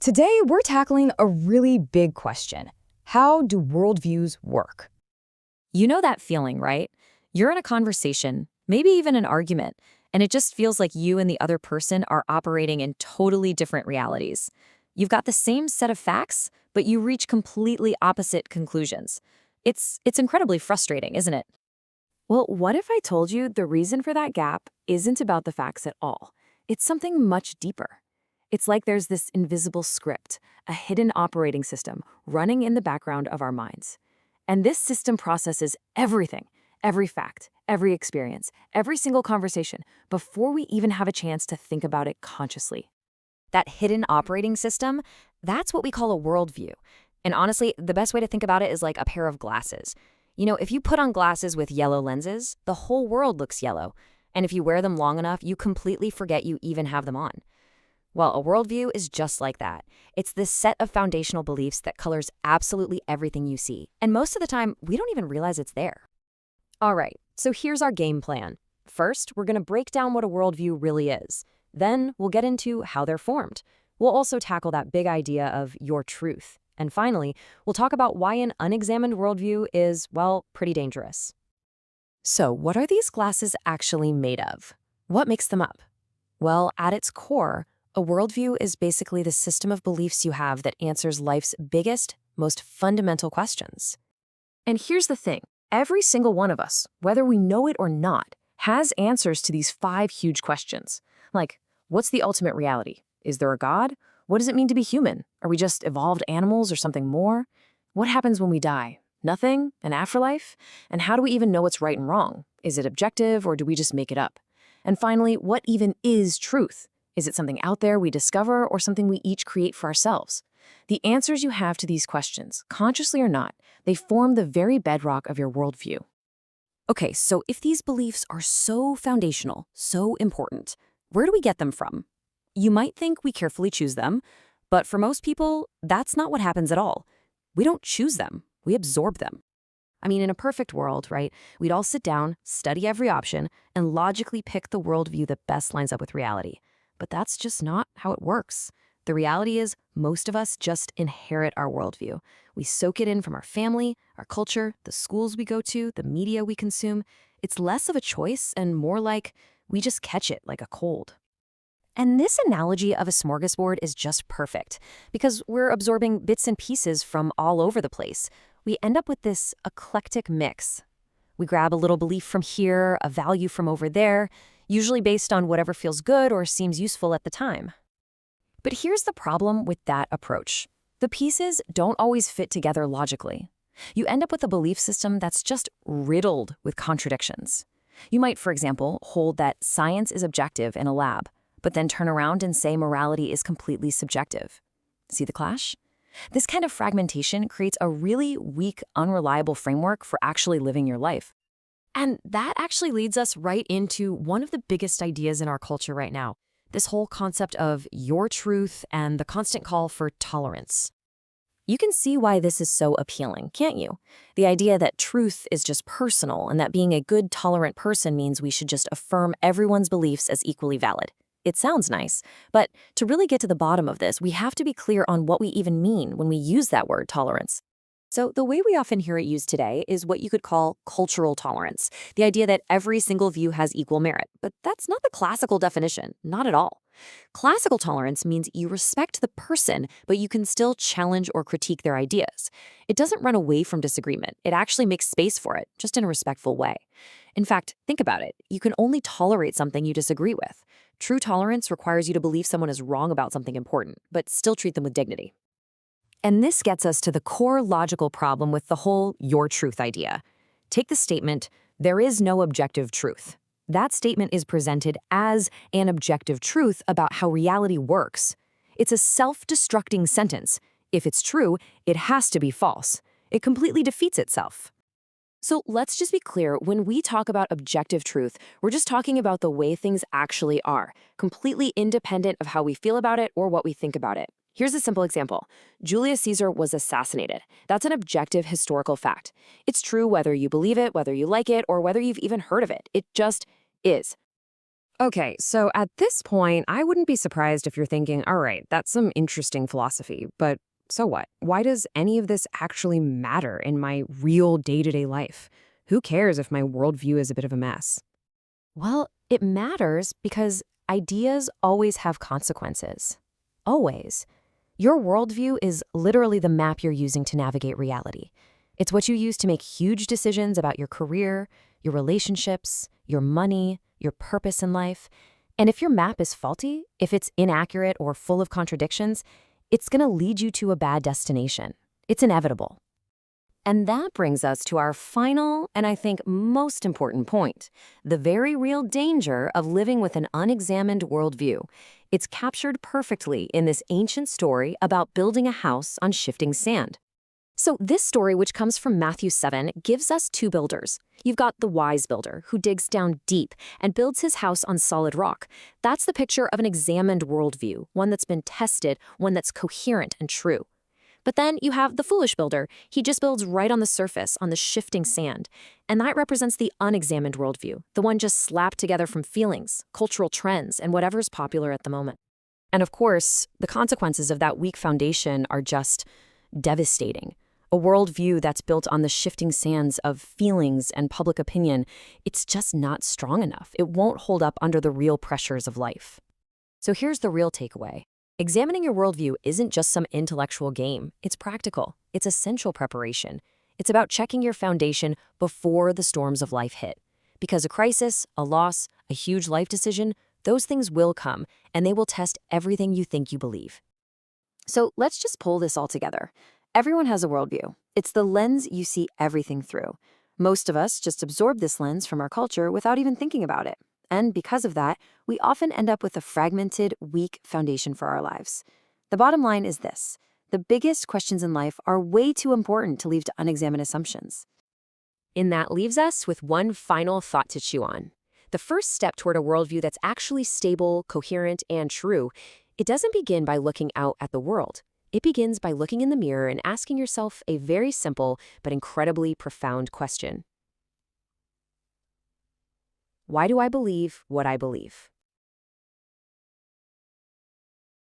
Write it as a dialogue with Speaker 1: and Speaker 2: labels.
Speaker 1: Today, we're tackling a really big question. How do worldviews work?
Speaker 2: You know that feeling, right? You're in a conversation, maybe even an argument, and it just feels like you and the other person are operating in totally different realities. You've got the same set of facts, but you reach completely opposite conclusions. It's incredibly frustrating, isn't it?
Speaker 3: Well, what if I told you the reason for that gap isn't about the facts at all? It's something much deeper. It's like there's this invisible script, a hidden operating system running in the background of our minds. And this system processes everything, every fact, every experience, every single conversation, before we even have a chance to think about it consciously.
Speaker 2: That hidden operating system, that's what we call a worldview. And honestly, the best way to think about it is like a pair of glasses. You know, if you put on glasses with yellow lenses, the whole world looks yellow. And if you wear them long enough, you completely forget you even have them on. Well, a worldview is just like that. It's this set of foundational beliefs that colors absolutely everything you see. And most of the time, we don't even realize it's there. All right, so here's our game plan. First, we're going to break down what a worldview really is. Then, we'll get into how they're formed. We'll also tackle that big idea of your truth. And finally, we'll talk about why an unexamined worldview is, well, pretty dangerous.
Speaker 3: So, what are these glasses actually made of? What makes them up? Well, at its core, a worldview is basically the system of beliefs you have that answers life's biggest, most fundamental questions. And here's the thing. Every single one of us, whether we know it or not, has answers to these 5 huge questions. Like, what's the ultimate reality? Is there a God? What does it mean to be human? Are we just evolved animals or something more? What happens when we die? Nothing? An afterlife? And how do we even know what's right and wrong? Is it objective or do we just make it up? And finally, what even is truth? Is it something out there we discover or something we each create for ourselves? The answers you have to these questions, consciously or not, they form the very bedrock of your worldview.
Speaker 2: Okay, so if these beliefs are so foundational, so important, where do we get them from? You might think we carefully choose them, but for most people, that's not what happens at all. We don't choose them, we absorb them. I mean, in a perfect world, right, we'd all sit down, study every option, and logically pick the worldview that best lines up with reality. But that's just not how it works. The reality is, most of us just inherit our worldview. We soak it in from our family, our culture, the schools we go to, the media we consume. It's less of a choice and more like we just catch it like a cold. And this analogy of a smorgasbord is just perfect because we're absorbing bits and pieces from all over the place. We end up with this eclectic mix. We grab a little belief from here, a value from over there, usually based on whatever feels good or seems useful at the time. But here's the problem with that approach. The pieces don't always fit together logically. You end up with a belief system that's just riddled with contradictions. You might, for example, hold that science is objective in a lab, but then turn around and say morality is completely subjective. See the clash? This kind of fragmentation creates a really weak, unreliable framework for actually living your life. And that actually leads us right into one of the biggest ideas in our culture right now, this whole concept of your truth and the constant call for tolerance. You can see why this is so appealing, can't you? The idea that truth is just personal and that being a good, tolerant person means we should just affirm everyone's beliefs as equally valid. It sounds nice, but to really get to the bottom of this, we have to be clear on what we even mean when we use that word tolerance. So the way we often hear it used today is what you could call cultural tolerance, the idea that every single view has equal merit. But that's not the classical definition, not at all. Classical tolerance means you respect the person, but you can still challenge or critique their ideas. It doesn't run away from disagreement. It actually makes space for it, just in a respectful way. In fact, think about it. You can only tolerate something you disagree with. True tolerance requires you to believe someone is wrong about something important, but still treat them with dignity. And this gets us to the core logical problem with the whole your truth idea. Take the statement, there is no objective truth. That statement is presented as an objective truth about how reality works. It's a self-destructing sentence. If it's true, it has to be false. It completely defeats itself. So let's just be clear, when we talk about objective truth, we're just talking about the way things actually are, completely independent of how we feel about it or what we think about it. Here's a simple example. Julius Caesar was assassinated. That's an objective historical fact. It's true whether you believe it, whether you like it, or whether you've even heard of it. It just is.
Speaker 3: Okay, so at this point, I wouldn't be surprised if you're thinking, all right, that's some interesting philosophy, but so what? Why does any of this actually matter in my real day-to-day life? Who cares if my worldview is a bit of a mess? Well, it matters because ideas always have consequences. Always. Your worldview is literally the map you're using to navigate reality. It's what you use to make huge decisions about your career, your relationships, your money, your purpose in life. And if your map is faulty, if it's inaccurate or full of contradictions, it's going to lead you to a bad destination. It's inevitable. And that brings us to our final and I think most important point, the very real danger of living with an unexamined worldview. It's captured perfectly in this ancient story about building a house on shifting sand. So this story, which comes from Matthew 7, gives us two builders. You've got the wise builder, who digs down deep and builds his house on solid rock. That's the picture of an examined worldview, one that's been tested, one that's coherent and true. But then you have the foolish builder. He just builds right on the surface, on the shifting sand. And that represents the unexamined worldview, the one just slapped together from feelings, cultural trends, and whatever's popular at the moment. And of course, the consequences of that weak foundation are just devastating. A worldview that's built on the shifting sands of feelings and public opinion, it's just not strong enough. It won't hold up under the real pressures of life. So here's the real takeaway. Examining your worldview isn't just some intellectual game. It's practical. It's essential preparation. It's about checking your foundation before the storms of life hit. Because a crisis, a loss, a huge life decision, those things will come, and they will test everything you think you believe. So let's just pull this all together. Everyone has a worldview. It's the lens you see everything through. Most of us just absorb this lens from our culture without even thinking about it. And because of that, we often end up with a fragmented, weak foundation for our lives. The bottom line is this. The biggest questions in life are way too important to leave to unexamined assumptions. And that leaves us with one final thought to chew on. The first step toward a worldview that's actually stable, coherent, and true, it doesn't begin by looking out at the world. It begins by looking in the mirror and asking yourself a very simple but incredibly profound question. Why do I believe what I believe?